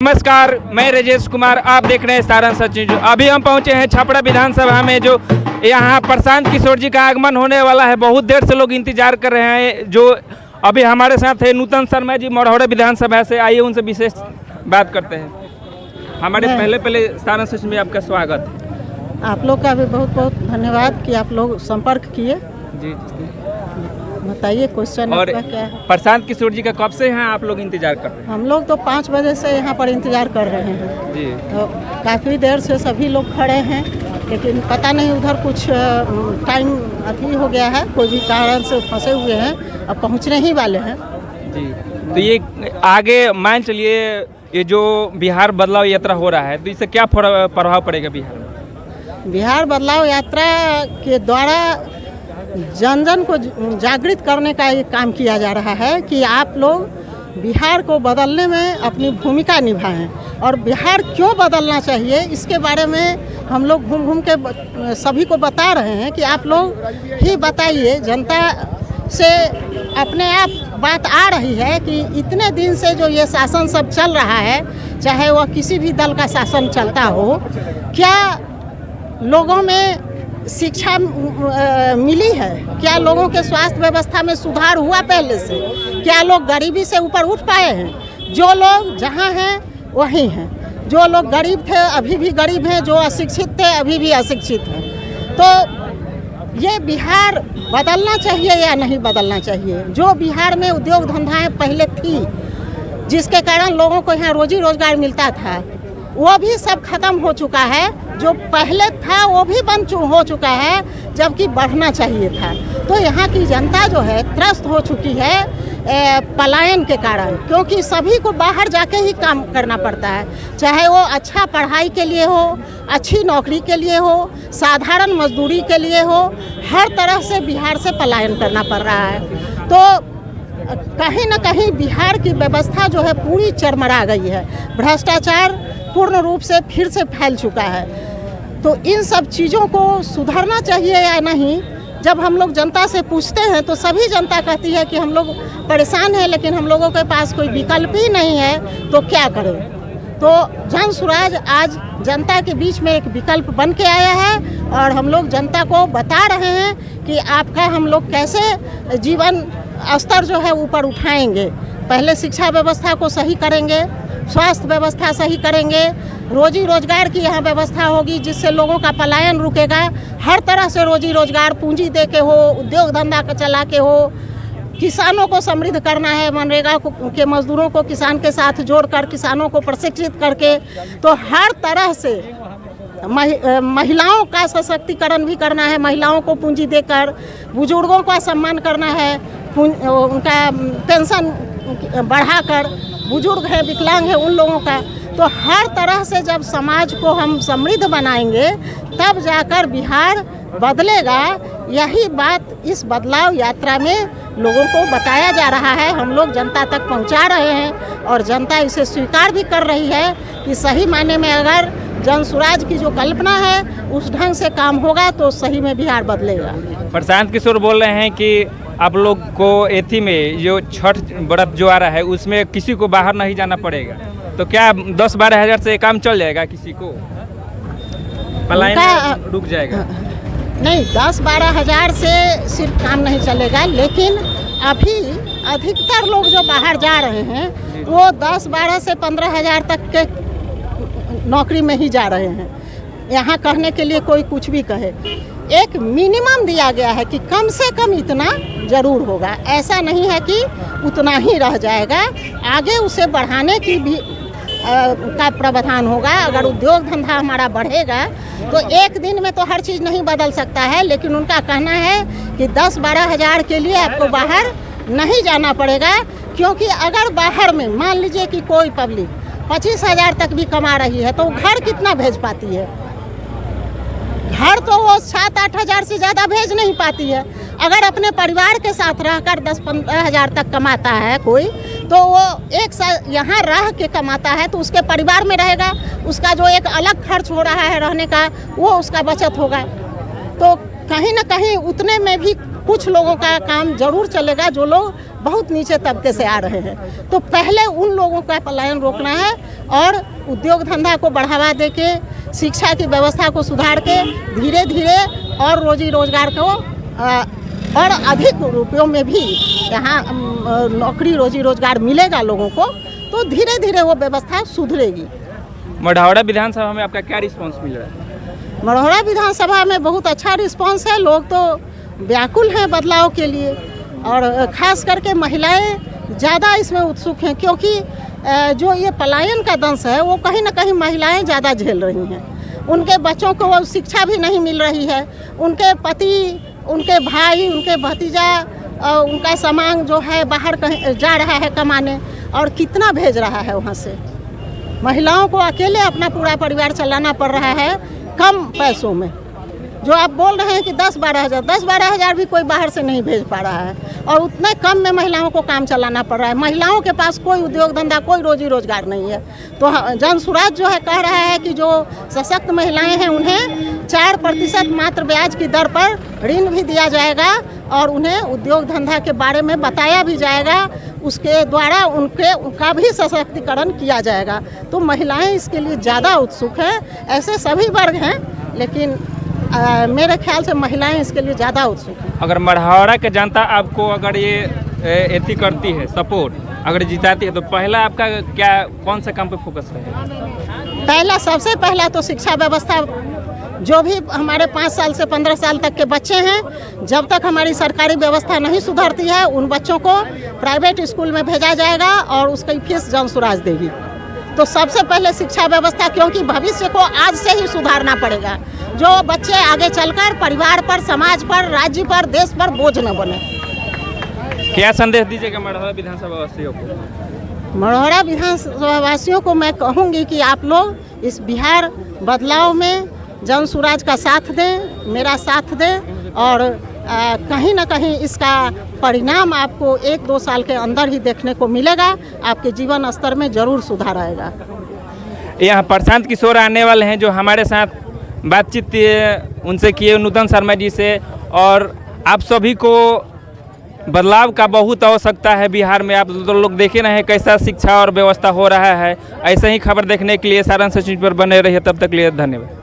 नमस्कार, मैं राजेश कुमार, आप देख रहे हैं सारण सचिन। अभी हम पहुंचे हैं छपरा विधानसभा में, जो यहाँ प्रशांत किशोर जी का आगमन होने वाला है। बहुत देर से लोग इंतजार कर रहे हैं। जो अभी हमारे साथ है नूतन शर्मा जी, मढ़ौरा विधानसभा से। आइए उनसे विशेष बात करते हैं। हमारे पहले सारण सचिन में आपका स्वागत है। आप लोग का भी बहुत बहुत धन्यवाद कि आप लोग संपर्क किए। जी बताइए, क्वेश्चन और आपका क्या है? प्रशांत किशोर जी का कब से यहाँ आप लोग इंतजार कर रहे हैं? हम लोग तो 5 बजे से यहाँ पर इंतजार कर रहे हैं जी। तो काफ़ी देर से सभी लोग खड़े हैं, लेकिन पता नहीं उधर कुछ टाइम अभी हो गया है, कोई भी कारण से फंसे हुए हैं, अब पहुँचने ही वाले हैं जी। तो ये आगे मान चलिए, ये जो बिहार बदलाव यात्रा हो रहा है, तो इससे क्या प्रभाव पड़ेगा बिहार में? बिहार बदलाव यात्रा के द्वारा जन जन को जागृत करने का ये काम किया जा रहा है कि आप लोग बिहार को बदलने में अपनी भूमिका निभाएं। और बिहार क्यों बदलना चाहिए, इसके बारे में हम लोग घूम घूम के सभी को बता रहे हैं कि आप लोग ही बताइए। जनता से अपने आप बात आ रही है कि इतने दिन से जो ये शासन सब चल रहा है, चाहे वह किसी भी दल का शासन चलता हो, क्या लोगों में शिक्षा मिली है? क्या लोगों के स्वास्थ्य व्यवस्था में सुधार हुआ पहले से? क्या लोग गरीबी से ऊपर उठ पाए हैं? जो लोग जहाँ हैं वहीं हैं। जो लोग गरीब थे अभी भी गरीब हैं, जो अशिक्षित थे अभी भी अशिक्षित हैं। तो ये बिहार बदलना चाहिए या नहीं बदलना चाहिए? जो बिहार में उद्योग धंधाएँ पहले थी, जिसके कारण लोगों को यहाँ रोजी रोजगार मिलता था, वो भी सब खत्म हो चुका है। जो पहले था वो भी बंद हो चुका है, जबकि बढ़ना चाहिए था। तो यहाँ की जनता जो है त्रस्त हो चुकी है पलायन के कारण, क्योंकि सभी को बाहर जाके ही काम करना पड़ता है, चाहे वो अच्छा पढ़ाई के लिए हो, अच्छी नौकरी के लिए हो, साधारण मजदूरी के लिए हो, हर तरह से बिहार से पलायन करना पड़ रहा है। तो कहीं न कहीं बिहार की व्यवस्था जो है पूरी चरमरा गई है। भ्रष्टाचार पूर्ण रूप से फिर से फैल चुका है। तो इन सब चीज़ों को सुधारना चाहिए या नहीं, जब हम लोग जनता से पूछते हैं तो सभी जनता कहती है कि हम लोग परेशान हैं, लेकिन हम लोगों के पास कोई विकल्प ही नहीं है, तो क्या करें? तो जन स्वराज आज जनता के बीच में एक विकल्प बन के आया है, और हम लोग जनता को बता रहे हैं कि आपका हम लोग कैसे जीवन स्तर जो है ऊपर उठाएंगे। पहले शिक्षा व्यवस्था को सही करेंगे, स्वास्थ्य व्यवस्था सही करेंगे, रोजी रोजगार की यहाँ व्यवस्था होगी जिससे लोगों का पलायन रुकेगा। हर तरह से रोजी रोजगार पूंजी दे के हो, उद्योग धंधा का चला के हो, किसानों को समृद्ध करना है, मनरेगा के मजदूरों को किसान के साथ जोड़कर किसानों को प्रशिक्षित करके, तो हर तरह से महिलाओं का सशक्तिकरण भी करना है, महिलाओं को पूंजी देकर, बुजुर्गों का सम्मान करना है, उनका पेंशन बढ़ाकर, बुजुर्ग है, विकलांग है, उन लोगों का। तो हर तरह से जब समाज को हम समृद्ध बनाएंगे तब जाकर बिहार बदलेगा। यही बात इस बदलाव यात्रा में लोगों को बताया जा रहा है, हम लोग जनता तक पहुंचा रहे हैं, और जनता इसे स्वीकार भी कर रही है कि सही मायने में अगर जन स्वराज की जो कल्पना है उस ढंग से काम होगा तो सही में बिहार बदलेगा। प्रशांत किशोर बोल रहे हैं कि आप लोग को एथी में जो छठ व्रत जो आ रहा है उसमें किसी को बाहर नहीं जाना पड़ेगा, तो क्या 10-12 हज़ार से काम चल जाएगा? किसी को पलायन रुक जाएगा? नहीं, 10-12 हज़ार से सिर्फ काम नहीं चलेगा, लेकिन अभी अधिकतर लोग जो बाहर जा रहे हैं वो 10-12 से 15 हज़ार तक के नौकरी में ही जा रहे हैं। यहाँ कहने के लिए कोई कुछ भी कहे, एक मिनिमम दिया गया है कि कम से कम इतना ज़रूर होगा। ऐसा नहीं है कि उतना ही रह जाएगा, आगे उसे बढ़ाने की भी का प्रावधान होगा। अगर उद्योग धंधा हमारा बढ़ेगा तो एक दिन में तो हर चीज़ नहीं बदल सकता है, लेकिन उनका कहना है कि 10-12 हज़ार के लिए आपको बाहर नहीं जाना पड़ेगा। क्योंकि अगर बाहर में मान लीजिए कि कोई पब्लिक 25 हज़ार तक भी कमा रही है, तो घर कितना भेज पाती है? घर तो वो 7-8 हज़ार से ज़्यादा भेज नहीं पाती है। अगर अपने परिवार के साथ रहकर 10-15 हज़ार तक कमाता है कोई, तो वो एक साल यहाँ रह के कमाता है तो उसके परिवार में रहेगा, उसका जो एक अलग खर्च हो रहा है रहने का, वो उसका बचत होगा। तो कहीं ना कहीं उतने में भी कुछ लोगों का काम जरूर चलेगा, जो लोग बहुत नीचे तबके से आ रहे हैं। तो पहले उन लोगों का पलायन रोकना है और उद्योग धंधा को बढ़ावा देके, शिक्षा की व्यवस्था को सुधार के धीरे धीरे और रोजी रोजगार को और अधिक रुपयों में भी यहाँ नौकरी रोजी रोजगार मिलेगा लोगों को, तो धीरे धीरे वो व्यवस्था सुधरेगी। मढ़ौरा विधानसभा में आपका क्या रिस्पांस मिल रहा है? मढ़ौरा विधानसभा में बहुत अच्छा रिस्पांस है। लोग तो व्याकुल हैं बदलाव के लिए और खास करके महिलाएं ज़्यादा इसमें उत्सुक हैं, क्योंकि जो ये पलायन का दंश है वो कहीं ना कहीं महिलाएं ज़्यादा झेल रही हैं। उनके बच्चों को शिक्षा भी नहीं मिल रही है, उनके पति, उनके भाई, उनके भतीजा, उनका सामान जो है बाहर कहीं जा रहा है कमाने और कितना भेज रहा है वहाँ से। महिलाओं को अकेले अपना पूरा परिवार चलाना पड़ रहा है कम पैसों में। जो आप बोल रहे हैं कि 10-12 हज़ार भी कोई बाहर से नहीं भेज पा रहा है और उतने कम में महिलाओं को काम चलाना पड़ रहा है। महिलाओं के पास कोई उद्योग धंधा, कोई रोजी रोजगार नहीं है। तो जन सुराज जो है कह रहा है कि जो सशक्त महिलाएं हैं उन्हें 4% मात्र ब्याज की दर पर ऋण भी दिया जाएगा और उन्हें उद्योग धंधा के बारे में बताया भी जाएगा, उसके द्वारा उनका भी सशक्तिकरण किया जाएगा। तो महिलाएं इसके लिए ज़्यादा उत्सुक हैं। ऐसे सभी वर्ग हैं, लेकिन मेरे ख्याल से महिलाएं इसके लिए ज़्यादा उत्सुक हैं। अगर मढ़ौरा के जनता आपको अगर ये एथी करती है, सपोर्ट अगर जिताती है, तो पहला आपका क्या, कौन सा काम पे फोकस रहेगा? सबसे पहला तो शिक्षा व्यवस्था। जो भी हमारे 5 साल से 15 साल तक के बच्चे हैं, जब तक हमारी सरकारी व्यवस्था नहीं सुधरती है, उन बच्चों को प्राइवेट स्कूल में भेजा जाएगा और उसकी फीस जन सुराज देगी। तो सबसे पहले शिक्षा व्यवस्था, क्योंकि भविष्य को आज से ही सुधारना पड़ेगा। जो बच्चे आगे चलकर परिवार पर, समाज पर, राज्य पर, देश पर बोझ न बने। क्या संदेश दीजिएगा मढ़ौरा विधानसभा वासियों को? मढ़ौरा विधानसभा वासियों को मैं कहूँगी कि आप लोग इस बिहार बदलाव में जन सुराज का साथ दें, मेरा साथ दें और कहीं ना कहीं इसका परिणाम आपको 1-2 साल के अंदर ही देखने को मिलेगा। आपके जीवन स्तर में जरूर सुधार आएगा। यहाँ प्रशांत किशोर आने वाले हैं, जो हमारे साथ बातचीत उनसे किए, नूतन शर्मा जी से। और आप सभी को बदलाव का बहुत आवश्यकता है बिहार में। आप लोग देखे ना है कैसा शिक्षा और व्यवस्था हो रहा है। ऐसे ही खबर देखने के लिए सारण सचिव पर बने रहिए। तब तक लिए धन्यवाद।